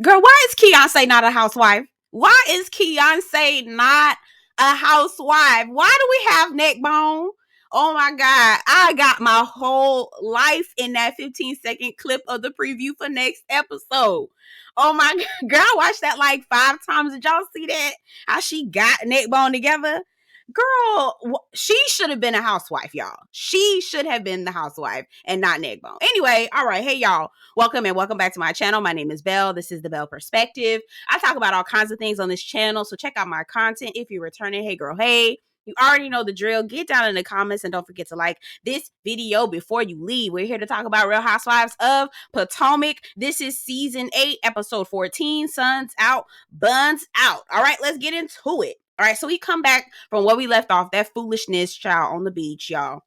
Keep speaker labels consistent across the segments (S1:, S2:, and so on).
S1: Girl, why is Keonce not a housewife? Why is Keonce not a housewife? Why do we have neck bone? Oh my God. I got my whole life in that 15-second clip of the preview for next episode. Oh my God. Girl, I watched that like 5 times. Did y'all see that? How she got neck bone together? Girl, she should have been a housewife, y'all. She should have been the housewife and not neck bone. Anyway, all right. Hey, y'all. Welcome and welcome back to my channel. My name is Belle. This is the Belle Perspective. I talk about all kinds of things on this channel, so check out my content if you're returning. Hey, girl, hey. You already know the drill. Get down in the comments and don't forget to like this video before you leave. We're here to talk about Real Housewives of Potomac. This is season 8, episode 14. Suns out, buns out. All right, let's get into it. All right, so we come back from where we left off, that foolishness child on the beach, y'all.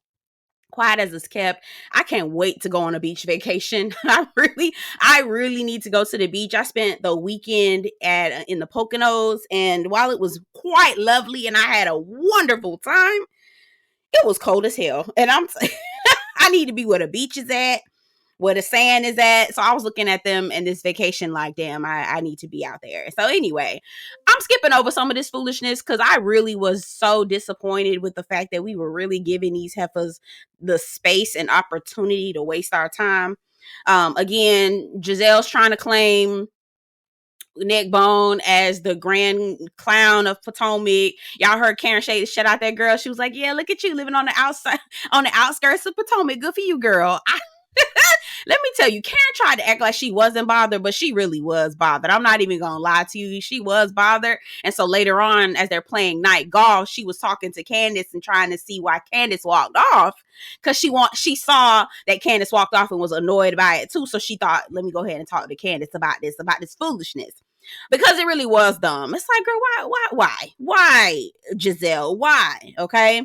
S1: Quiet as it's kept. I can't wait to go on a beach vacation. I really need to go to the beach. I spent the weekend in the Poconos, and while it was quite lovely and I had a wonderful time, it was cold as hell. And I need to be where the beach is at, where the sand is at. So I was looking at them and this vacation like, damn, I need to be out there. So anyway, I'm skipping over some of this foolishness because I really was so disappointed with the fact that we were really giving these heifers the space and opportunity to waste our time. Again, Giselle's trying to claim neck bone as the grand clown of Potomac. Y'all heard Karen Shade shut out that girl. She was like, yeah, look at you living on the outside, on the outskirts of Potomac. Good for you, girl. Let me tell you, Karen tried to act like she wasn't bothered, but she really was bothered. I'm not even going to lie to you. She was bothered. And so later on, as they're playing night golf, she was talking to Candace and trying to see why Candace walked off. Because she saw that Candace walked off and was annoyed by it too. So she thought, let me go ahead and talk to Candace about this foolishness. Because it really was dumb. It's like, girl, why, Giselle? Why? Okay.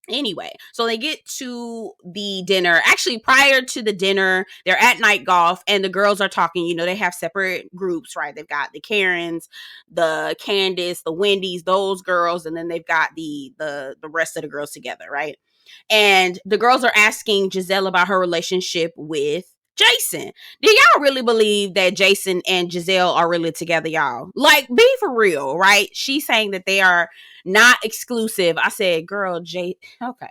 S1: Anyway, so they get to the dinner. Actually, prior to the dinner, they're at night golf and the girls are talking. You know, they have separate groups, right? They've got the Karens, the Candace, the Wendy's, those girls, and then they've got the rest of the girls together, right? And the girls are asking Giselle about her relationship with Jason. Do y'all really believe that Jason and Giselle are really together, y'all? Like, be for real, right? She's saying that they are not exclusive. I said, girl, okay.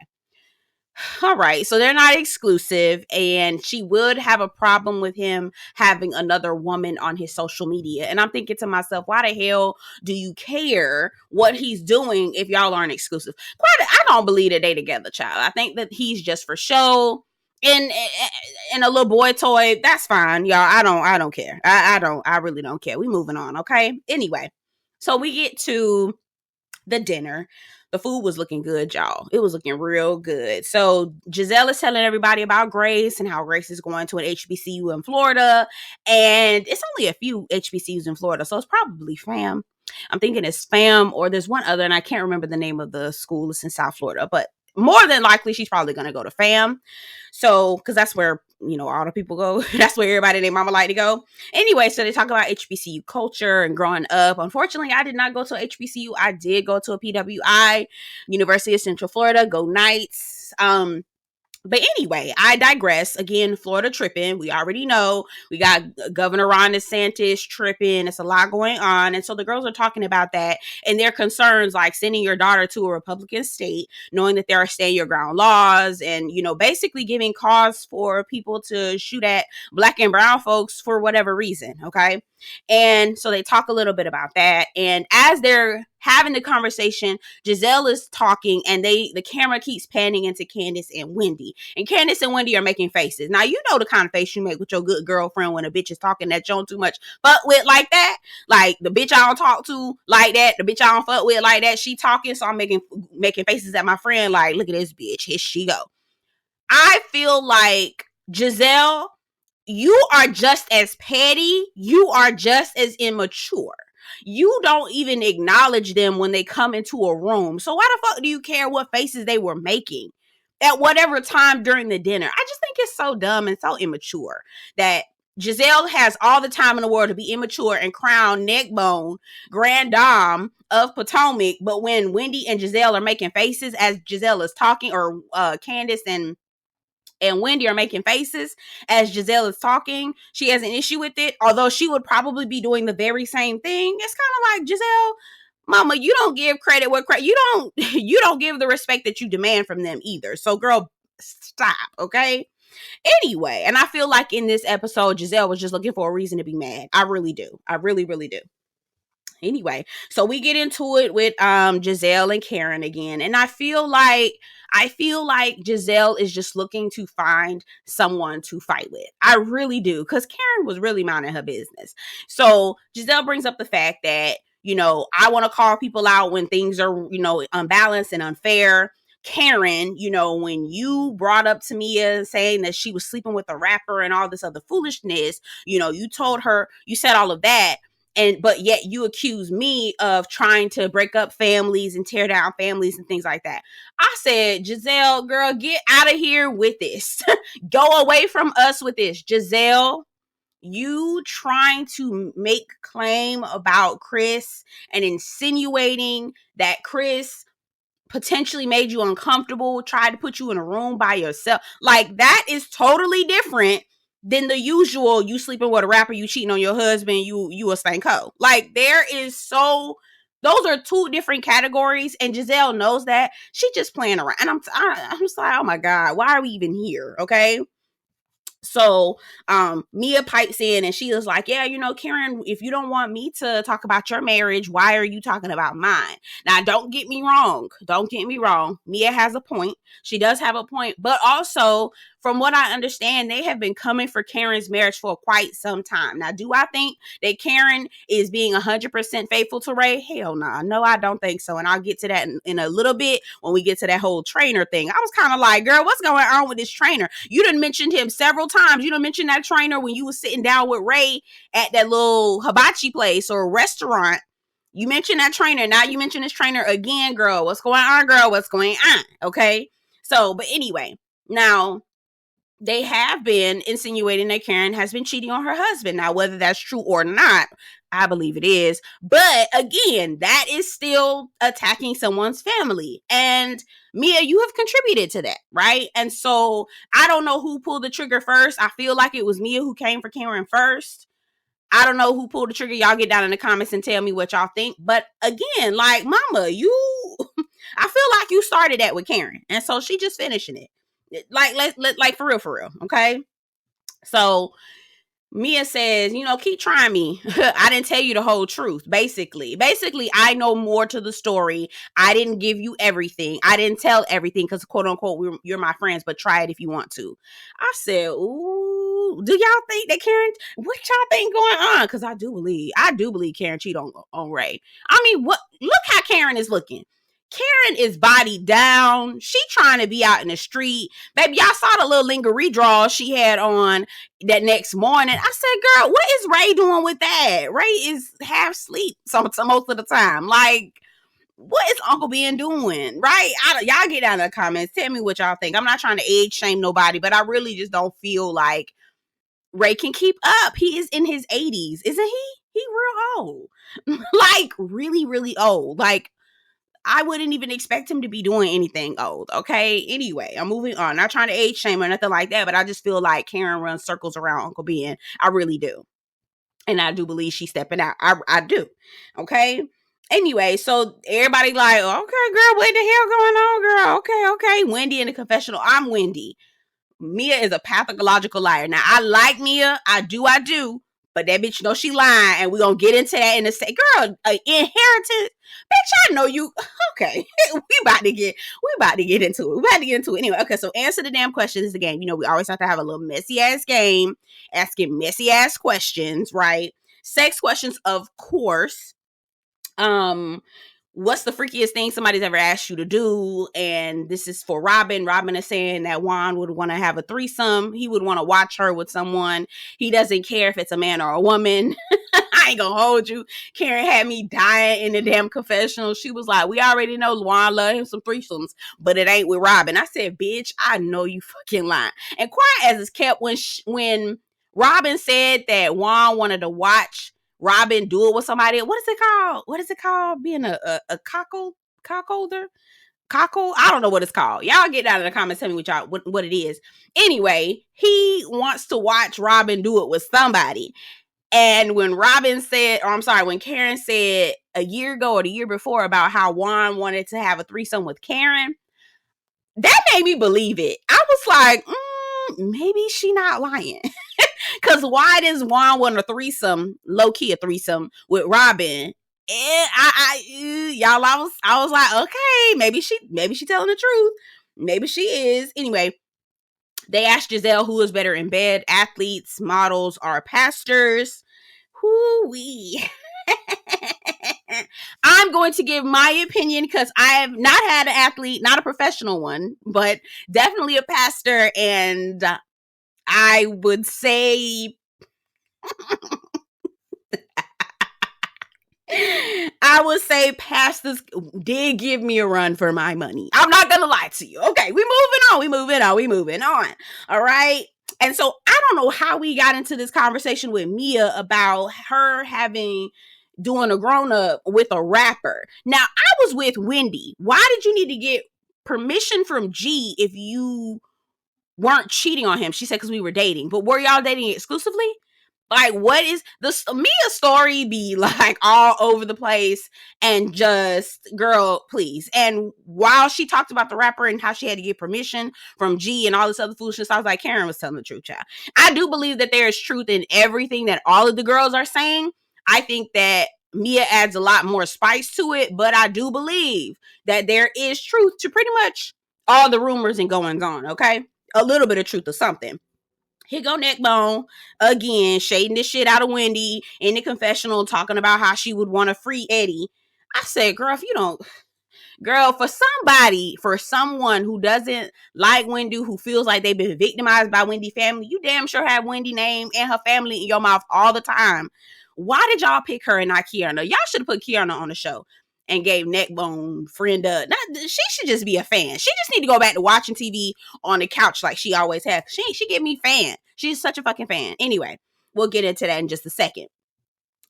S1: All right. So they're not exclusive. And she would have a problem with him having another woman on his social media. And I'm thinking to myself, why the hell do you care what he's doing if y'all aren't exclusive? I don't believe that they together, child. I think that he's just for show. And a little boy toy, that's fine, y'all. I don't care. I really don't care. We moving on, okay? Anyway, so we get to the dinner. The food was looking good, y'all. It was looking real good. So Giselle is telling everybody about Grace and how Grace is going to an HBCU in Florida. And it's only a few HBCUs in Florida, so it's probably FAM. I'm thinking it's FAM, or there's one other, and I can't remember the name of the school. It's in South Florida, but more than likely, she's probably going to go to FAM. So, because that's where, you know, all the people go. That's where everybody and their mama like to go. Anyway, so they talk about HBCU culture and growing up. Unfortunately, I did not go to HBCU. I did go to a PWI, University of Central Florida. Go Knights. But anyway, I digress. Again, Florida tripping. We already know. We got Governor Ron DeSantis tripping. It's a lot going on. And so the girls are talking about that and their concerns, like sending your daughter to a Republican state, knowing that there are stand your ground laws and, you know, basically giving cause for people to shoot at Black and brown folks for whatever reason. Okay. And so they talk a little bit about that. And as they're having the conversation, Giselle is talking and the camera keeps panning into Candace and Wendy. And Candace and Wendy are making faces. Now, you know the kind of face you make with your good girlfriend when a bitch is talking that you don't too much fuck with like that. Like the bitch I don't talk to like that. The bitch I don't fuck with like that. She talking, so I'm making faces at my friend like, look at this bitch. Here she go. I feel like Giselle, you are just as petty. You are just as immature. You don't even acknowledge them when they come into a room. So why the fuck do you care what faces they were making at whatever time during the dinner? I just think it's so dumb and so immature that Giselle has all the time in the world to be immature and crown neckbone grand dame of Potomac. But when Wendy and Giselle are making faces as Giselle is talking, or Candace and and Wendy are making faces as Giselle is talking. She has an issue with it, although she would probably be doing the very same thing. It's kind of like, Giselle, mama, you don't give credit where credit, you don't give the respect that you demand from them either. So girl, stop, okay? Anyway, and I feel like in this episode, Giselle was just looking for a reason to be mad. I really do. I really, really do. Anyway, so we get into it with Giselle and Karen again, and I feel like Giselle is just looking to find someone to fight with. I really do, because Karen was really minding her business. So Giselle brings up the fact that, I want to call people out when things are, unbalanced and unfair. Karen, when you brought up to Mia saying that she was sleeping with a rapper and all this other foolishness, you told her, you said all of that. But yet you accuse me of trying to break up families and tear down families and things like that. I said, Giselle, girl, get out of here with this. Go away from us with this. Giselle, you trying to make claim about Chris and insinuating that Chris potentially made you uncomfortable, tried to put you in a room by yourself. Like, that is totally different than the usual, you sleeping with a rapper, you cheating on your husband, you a stank-ho. Like, those are two different categories, and Giselle knows that. She just playing around. And I'm just like, oh my God, why are we even here? Okay. So Mia pipes in and she was like, yeah, Karen, if you don't want me to talk about your marriage, why are you talking about mine? Now, don't get me wrong. Mia has a point. She does have a point. But also, from what I understand, they have been coming for Karen's marriage for quite some time. Now, do I think that Karen is being 100% faithful to Ray? Hell no. No, I don't think so. And I'll get to that in a little bit when we get to that whole trainer thing. I was kind of like, girl, what's going on with this trainer? You done mentioned him several times. You done mentioned that trainer when you was sitting down with Ray at that little hibachi place or restaurant. You mentioned that trainer. Now you mention this trainer again, girl. What's going on, girl? What's going on? Okay. So, but anyway, now they have been insinuating that Karen has been cheating on her husband. Now, whether that's true or not, I believe it is. But again, that is still attacking someone's family. And Mia, you have contributed to that, right? And so I don't know who pulled the trigger first. I feel like it was Mia who came for Karen first. I don't know who pulled the trigger. Y'all get down in the comments and tell me what y'all think. But again, like, mama, I feel like you started that with Karen. And so she just finishing it. Like for real, okay? So Mia says, keep trying me. I didn't tell you the whole truth. Basically, I know more to the story. I didn't give you everything. I didn't tell everything because, quote unquote, you're my friends, but try it if you want to. I said, ooh, do y'all think that Karen, what y'all think going on? Because I do believe Karen cheated on Ray. I mean, look how Karen is looking. Karen is bodied down. She trying to be out in the street. Baby, y'all saw the little lingerie draw she had on that next morning. I said, girl, what is Ray doing with that? Ray is half asleep most of the time. Like, what is Uncle Ben doing? Right? Y'all get down in the comments. Tell me what y'all think. I'm not trying to age shame nobody, but I really just don't feel like Ray can keep up. He is in his 80s, isn't he? He real old. Like, really, really old. Like, I wouldn't even expect him to be doing anything old, okay? Anyway, I'm moving on. Not trying to age shame or nothing like that, but I just feel like Karen runs circles around Uncle Ben. I really do. And I do believe she's stepping out. I do, okay? Anyway, so everybody like, okay, girl, what the hell going on, girl? Okay. Wendy in the confessional. I'm Wendy. Mia is a pathological liar. Now, I like Mia. I do. But that bitch knows she lying, and we're going to get into that in a second. Girl, inheritance. Bitch, I know you. Okay. we about to get into it. Anyway, okay, so answer the damn questions again. We always have to have a little messy-ass game, asking messy-ass questions, right? Sex questions, of course. What's the freakiest thing somebody's ever asked you to do? And this is for Robin. Robin is saying that Juan would want to have a threesome. He would want to watch her with someone. He doesn't care if it's a man or a woman. I ain't gonna hold you. Karen had me dying in the damn confessional. She was like, we already know Juan love him some threesomes, but it ain't with Robin. I said, bitch, I know you fucking lying. And quiet as it's kept when Robin said that Juan wanted to watch Robin do it with somebody. What is it called? Being a cuckolder? cockle. I don't know what it's called. Y'all get down in the comments, tell me what it is. Anyway, he wants to watch Robin do it with somebody. And when when Karen said a year ago or the year before about how Juan wanted to have a threesome with Karen, that made me believe it. I was like, maybe she not lying. Because why does Juan want a threesome, low key a threesome with Robin? And I was like, okay, maybe she telling the truth. Maybe she is. Anyway, they asked Giselle who is better in bed, athletes, models, or pastors. Whoo-wee. I'm going to give my opinion because I have not had an athlete, not a professional one, but definitely a pastor. And I would say pastors did give me a run for my money. I'm not gonna lie to you. Okay, we moving on. All right. And so I don't know how we got into this conversation with Mia about her doing a grown up with a rapper. Now, I was with Wendy. Why did you need to get permission from G if you weren't cheating on him? She said because we were dating. But were y'all dating exclusively? Like, what is this Mia story be like all over the place? And just, girl, please. And while she talked about the rapper and how she had to get permission from G and all this other foolishness, I was like, Karen was telling the truth, child. I do believe that there is truth in everything that all of the girls are saying. I think that Mia adds a lot more spice to it, but I do believe that there is truth to pretty much all the rumors and goings on, okay? A little bit of truth or something. Here go Neckbone again, shading this shit out of Wendy in the confessional, talking about how she would want to free Eddie. I said, girl, if you don't, girl, for someone who doesn't like Wendy, who feels like they've been victimized by Wendy family, you damn sure have Wendy name and her family in your mouth all the time. Why did y'all pick her and not Kiana? Y'all should have put Kiana on the show and gave Neckbone friend up. She should just be a fan. She just need to go back to watching TV on the couch like she always has. She give me fan. She's such a fucking fan. Anyway, we'll get into that in just a second.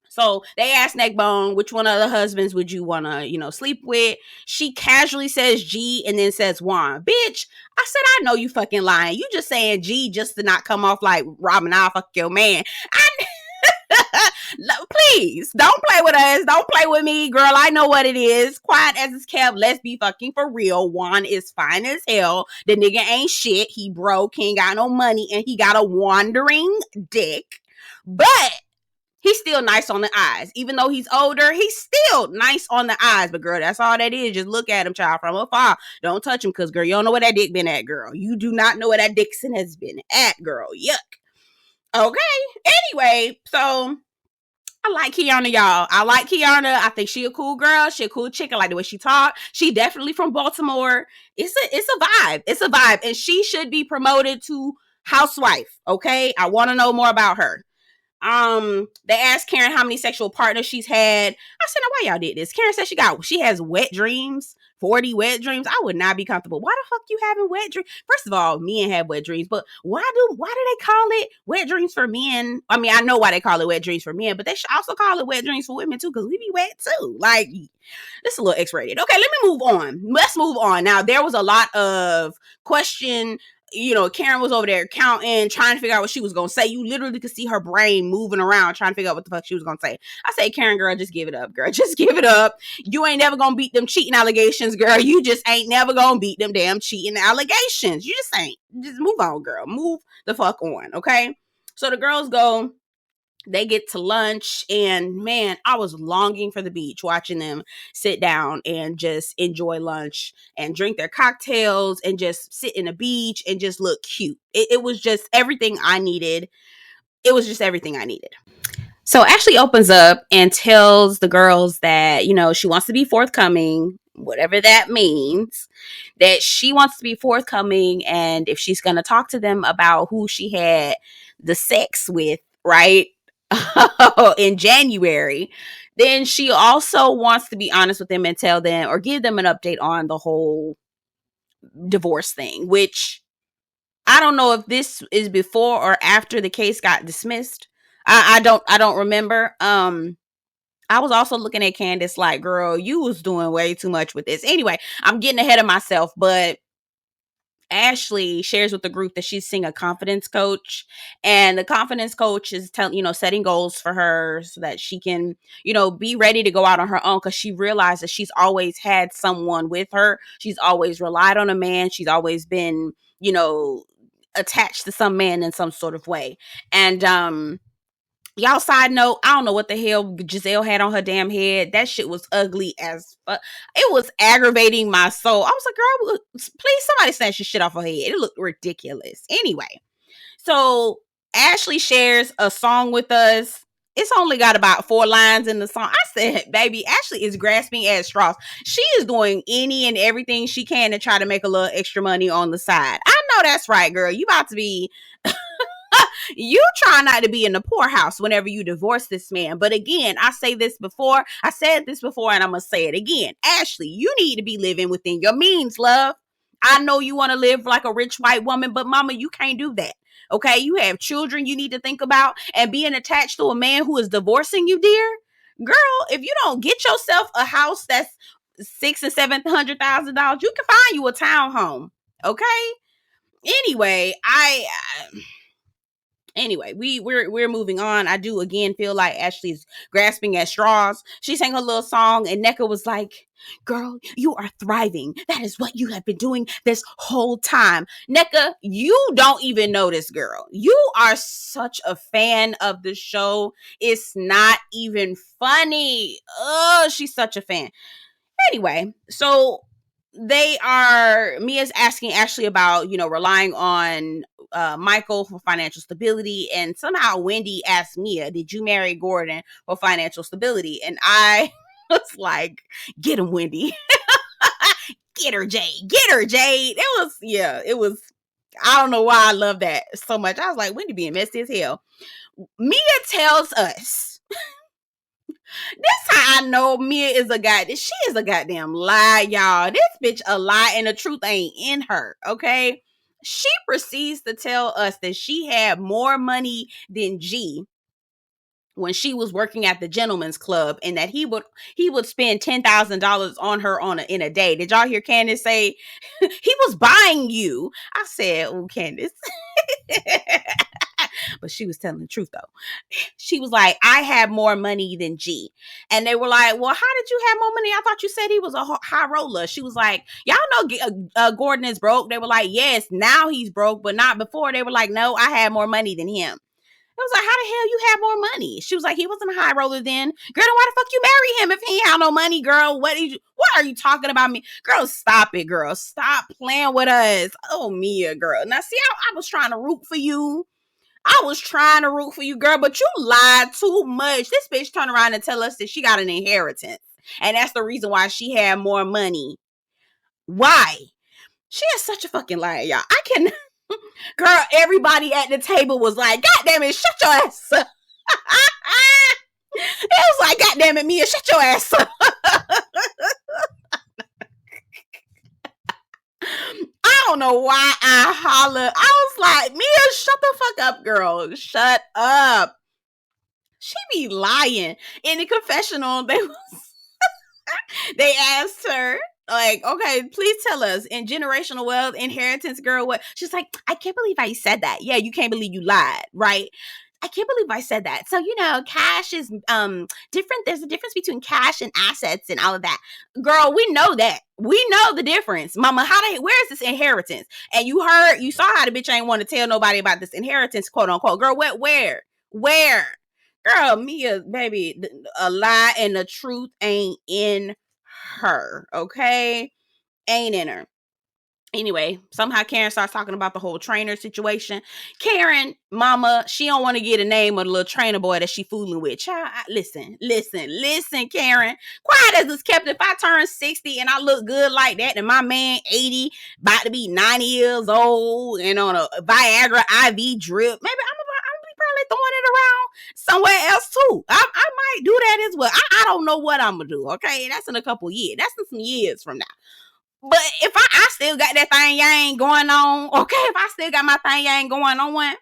S1: So they asked Neckbone, which one of the husbands would you want to, sleep with? She casually says G and then says Juan. Bitch, I said, I know you fucking lying. You just saying G just to not come off like Robin, I'll fuck your man. Please, don't play with us. Don't play with me, girl. I know what it is. Quiet as it's kept. Let's be fucking for real. Juan is fine as hell. The nigga ain't shit. He broke. He ain't got no money. And he got a wandering dick. But he's still nice on the eyes. Even though he's older, he's still nice on the eyes. But girl, that's all that is. Just look at him, child, from afar. Don't touch him, because girl, you don't know where that dick been at, girl. You do not know where that Dixon has been at, girl. Yuck. Okay. Anyway, so I like Kiana, y'all. I like Kiana. I think she a cool girl. She a cool chick. I like the way she talk. She definitely from Baltimore. It's a vibe. It's a vibe. And she should be promoted to housewife. Okay. I want to know more about her. They asked Karen how many sexual partners she's had. I said, now why y'all did this? Karen said she has wet dreams. 40 wet dreams. I would not be comfortable. Why the fuck you having wet dreams? First of all, men have wet dreams, but why do they call it wet dreams for men? I mean, I know why they call it wet dreams for men, but they should also call it wet dreams for women too, because we be wet too. Like, this is a little X-rated. Okay, let me move on. Let's move on. Now, there was a lot of question. Karen was over there counting, trying to figure out what she was going to say. You literally could see her brain moving around, trying to figure out what the fuck she was going to say. I say, Karen, girl, just give it up, girl. Just give it up. You ain't never going to beat them cheating allegations, girl. You just ain't never going to beat them damn cheating allegations. You just ain't. Just move on, girl. Move the fuck on, okay? So the girls go. They get to lunch, and man, I was longing for the beach, watching them sit down and just enjoy lunch and drink their cocktails and just sit in the beach and just look cute. It was just everything I needed. It was just everything I needed. So Ashley opens up and tells the girls that, she wants to be forthcoming, whatever that means, that she wants to be forthcoming. And if she's going to talk to them about who she had the sex with, right? in January, then she also wants to be honest with them and tell them or give them an update on the whole divorce thing, which I don't know if this is before or after the case got dismissed. I don't remember. I was also looking at Candace like, girl, you was doing way too much with this. Anyway, I'm getting ahead of myself, but Ashley shares with the group that she's seeing a confidence coach, and the confidence coach is setting goals for her so that she can, be ready to go out on her own, because she realized that she's always had someone with her. She's always relied on a man. She's always been, attached to some man in some sort of way. And y'all, side note, I don't know what the hell Giselle had on her damn head. That shit was ugly as fuck. It was aggravating my soul. I was like, girl, please somebody snatch your shit off her head. It looked ridiculous. Anyway, so Ashley shares a song with us. It's only got about 4 lines in the song. I said, baby, Ashley is grasping at straws. She is doing any and everything she can to try to make a little extra money on the side. I know that's right, girl. You about to be you try not to be in the poorhouse whenever you divorce this man. But again, I said this before, and I'm gonna say it again. Ashley, you need to be living within your means, love. I know you want to live like a rich white woman, but mama, you can't do that. Okay, you have children you need to think about, and being attached to a man who is divorcing you, dear girl. If you don't get yourself a house that's $600,000 and $700,000, you can find you a townhome. Okay. Anyway, we're moving on. I do again feel like Ashley's grasping at straws. She sang her little song, and Nneka was like, girl, you are thriving. That is what you have been doing this whole time. Nneka, you don't even know this girl. You are such a fan of the show. It's not even funny. Oh, she's such a fan. Anyway, so Mia's asking Ashley about, relying on Michael for financial stability. And somehow Wendy asked Mia, did you marry Gordon for financial stability? And I was like, get him, Wendy. Get her, Jade. It was, I don't know why I love that so much. I was like, Wendy being messy as hell. Mia tells us, that's how I know Mia is she is a goddamn lie, y'all. This bitch a lie, and the truth ain't in her, okay? She proceeds to tell us that she had more money than G when she was working at the gentleman's club, and that he would spend $10,000 on her in a day. Did y'all hear Candace say he was buying you? I said, oh, Candace. But she was telling the truth though. She was like, I had more money than G. And they were like, well, how did you have more money? I thought you said he was a high roller. She was like, y'all know Gordon is broke. They were like, yes, now he's broke, but not before. They were like, no, I had more money than him. I was like, how the hell you have more money? She was like, he wasn't a high roller then. Girl, why the fuck you marry him if he ain't have no money, girl? What are you talking about me? Girl, stop it, girl. Stop playing with us. Oh, Mia, girl. Now, see, I was trying to root for you. Girl, but you lied too much. This bitch turned around and tell us that she got an inheritance, and that's the reason why she had more money. Why? She is such a fucking liar, y'all. Girl, everybody at the table was like, God damn it, shut your ass up. It was like, God damn it, Mia, shut your ass up. I don't know why I holler. I was like, Mia, shut the fuck up, girl. Shut up. She be lying. In the confessional, they asked her, like, okay, please tell us, in generational wealth, inheritance, girl, what? She's like, I can't believe I said that. Yeah, you can't believe you lied, right? I can't believe I said that. So, cash is different. There's a difference between cash and assets and all of that. Girl, we know that. We know the difference. Mama, where is this inheritance? And you saw how the bitch ain't want to tell nobody about this inheritance, quote unquote. Girl, where? Girl, Mia, baby, a lie, and the truth ain't in her, okay? Ain't in her. Anyway, somehow Karen starts talking about the whole trainer situation. Karen, mama, she don't want to get a name of the little trainer boy that she fooling with. Child, listen, Karen. Quiet as it's kept. If I turn 60 and I look good like that, and my man 80, about to be 90 years old, and on a Viagra IV drip, maybe I'm probably throwing it around somewhere else too. I might do that as well. I don't know what I'm gonna do. Okay, that's in a couple years. That's in some years from now. But if I still got that thing yang going on, okay, if I still got my thing yang going on,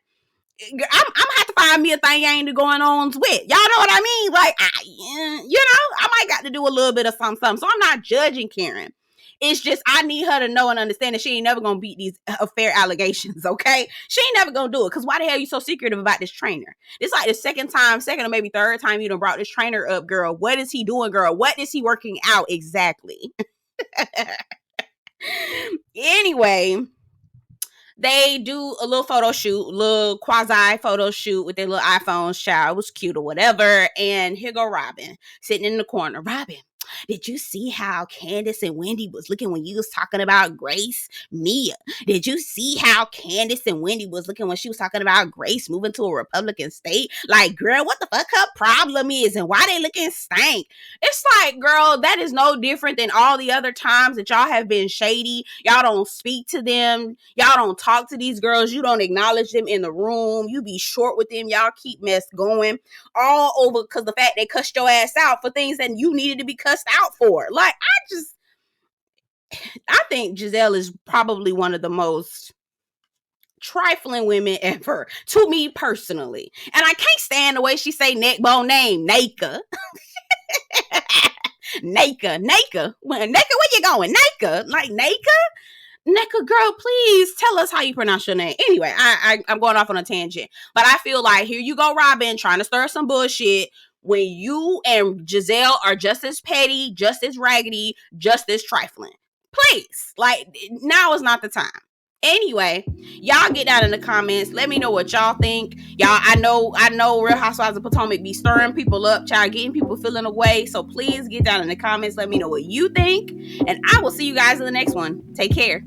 S1: I'm gonna have to find me a thing I ain't going on with. Y'all know what I mean? Like, I might got to do a little bit of something. So I'm not judging Karen. It's just I need her to know and understand that she ain't never gonna beat these affair allegations. Okay, she ain't never gonna do it. Cause why the hell are you so secretive about this trainer? This like the second or maybe third time you done brought this trainer up, girl. What is he doing, girl? What is he working out exactly? Anyway, they do a little photo shoot, little quasi photo shoot with their little iPhones. Child, it was cute or whatever. And here go Robin sitting in the corner. Robin, did you see how Candace and Wendy was looking when you was talking about Grace? Mia, did you see how Candace and Wendy was looking when she was talking about Grace moving to a Republican state? Like, girl, what the fuck her problem is and why they looking stank? It's like, girl, that is no different than all the other times that y'all have been shady. Y'all don't speak to them. Y'all don't talk to these girls. You don't acknowledge them in the room. You be short with them. Y'all keep mess going all over because the fact they cussed your ass out for things that you needed to be cussed out for. Like, I think Giselle is probably one of the most trifling women ever to me personally. And I can't stand the way she say neckbone name, Naka. Naka. Where you going? Naka? Like Naka? Neka, girl, please tell us how you pronounce your name. Anyway, I'm going off on a tangent. But I feel like here you go, Robin, trying to stir some bullshit when you and Giselle are just as petty, just as raggedy, just as trifling. Please. Like, now is not the time. Anyway, y'all get down in the comments. Let me know what y'all think. Y'all, I know Real Housewives of Potomac be stirring people up, child, getting people feeling away. So please get down in the comments. Let me know what you think. And I will see you guys in the next one. Take care.